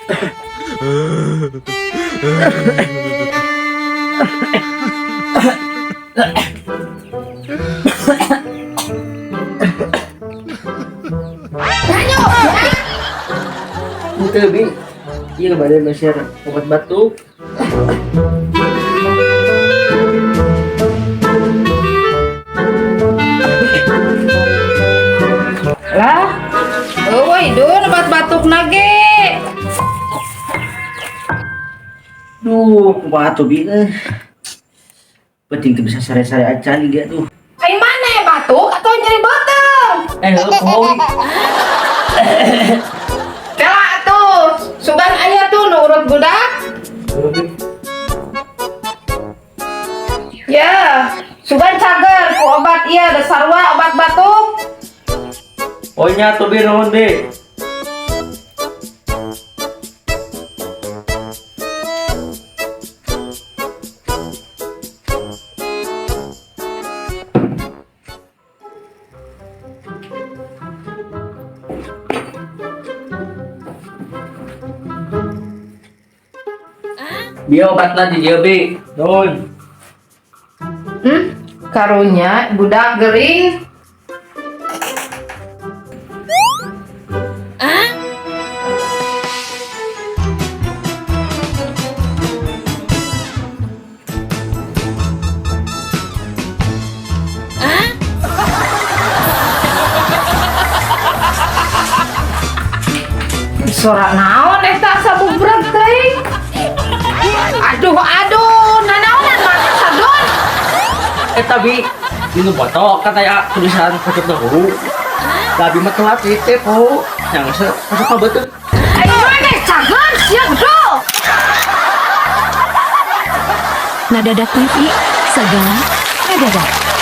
Itu bi, iya badan share obat batuk. Lah, idun obat batuk nage. Duh, kumaha tuh bi? Penting tuh bisa sare-sare aja nih dia tuh. Kayak mana ya batuk atau nyeri batang? Pohoy. Kela tuh, sugan ayah tuh nurut budak. Ya, sugan cager ku obat iya ada sarwa obat batuk. Oh nya tuh bi nuhun bi. Dia obatna di dia bi. Nuhun. Karunya budak gering. Sorak naon eta sabubrag teh. Aduh, nanaonan mata sadon. Tapi ini botok kata ya tulisan kecil tahu. Labi mah telat itu po. Yang masuk apa betul? Ayo mana cager siap do. Nadadak TV, segala nadadak.